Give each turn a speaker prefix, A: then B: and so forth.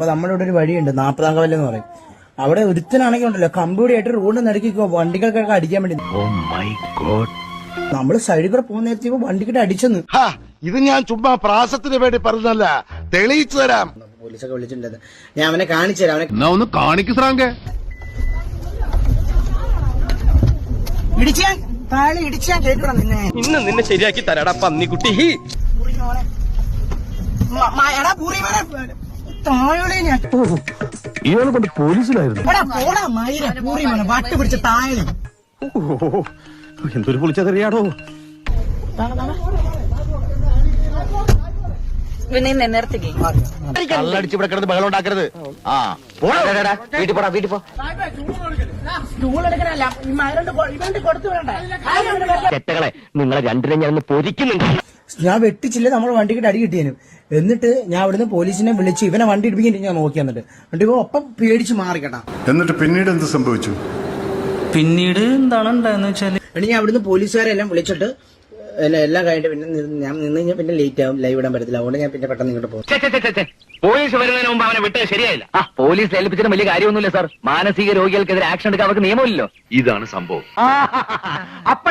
A: അപ്പൊ നമ്മുടെ ഇവിടെ ഒരു വഴിയുണ്ട് 40 കവല എന്ന് പറയും. അവിടെ ഒരുത്തനാണെങ്കിൽ ഉണ്ടല്ലോ കമ്പ്യൂട്ടറായിട്ട് റോഡ് നടുക്കിക്കോ വണ്ടികൾക്കൊക്കെ അടിക്കാൻ വേണ്ടി. നമ്മള് സൈഡിൽ കൂടെ പോകുന്ന നേരത്തെ വണ്ടിക്കിട്ട് അടിച്ചെന്ന്.
B: ഇത് ഞാൻ ചുമ്മാ പ്രാസത്തിന് വേണ്ടി പറഞ്ഞല്ല, തെളിയിച്ചു തരാം.
A: പോലീസൊക്കെ വിളിച്ചിട്ടുണ്ട്, ഞാൻ അവനെ കാണിച്ചു തരാം. അവനെ
B: ഒന്ന് കാണിക്കു ശ്രാങ്കേ.
A: ഇടിച്ചാൻ താഴെ ഇടിച്ചാൻ കേൾക്കണം നിന്നെ.
C: ഇന്ന് നിന്നെ ശരിയാക്കി തരാടാ പന്നിക്കുട്ടി.
B: ഇയാളെ കൊണ്ട് പോലീസിലായിരുന്നു.
A: വട്ട് പിടിച്ച താഴെ
B: എന്തൊരു പൊളിച്ചതറിയാടോ. കള്ളടിച്ച് ഇവിടെ കിടന്ന് ബഹളം ഉണ്ടാക്കരുത്. വീട്ടിൽ പോടാ, വീട്ടിൽ പോ. ചെറ്റകളെ, നിങ്ങളെ രണ്ടിനെ ഞാൻ പൊരിക്കുന്നുണ്ട്.
A: ഞാൻ വെട്ടിച്ചില്ല, നമ്മൾ വണ്ടിക്കിട്ട് അടി കിട്ടിയതിനും. എന്നിട്ട് ഞാൻ അവിടുന്ന് പോലീസിനെ വിളിച്ച് ഇവനെ വണ്ടി ഇടിപ്പിക്കാൻ ഞാൻ നോക്കി. എന്നിട്ട് ഒപ്പം പേടിച്ച് മാറിക്കട്ടാ.
D: എന്നിട്ട് പിന്നീട് എന്ത് സംഭവിച്ചു?
E: പിന്നീട് എന്താണ് ഉണ്ടായെന്ന് വെച്ചാല്
A: ഞാൻ അവിടുന്ന് പോലീസുകാരെ എല്ലാം വിളിച്ചിട്ട് എല്ലാം കഴിഞ്ഞിട്ട് പിന്നെ ഞാൻ നിന്ന് കഴിഞ്ഞാൽ പിന്നെ ലേറ്റ് ആവും, ലൈവ് ഇടാൻ പറ്റത്തില്ല. അതുകൊണ്ട് ഞാൻ പിന്നെ പെട്ടെന്ന് ഇങ്ങോട്ട് പോകും.
F: പോലീസ് വരുന്നതിന് മുമ്പ് അവനെ വിട്ടത് ശരിയായില്ല. പോലീസ് ഏൽപ്പിച്ചിട്ട് വലിയ കാര്യമൊന്നുമില്ല സാർ. മാനസിക രോഗികൾക്കെതിരെ ആക്ഷൻ എടുക്കാൻ അവർക്ക് നിയമമില്ലല്ലോ.
G: ഇതാണ് സംഭവം.
F: അപ്പൊ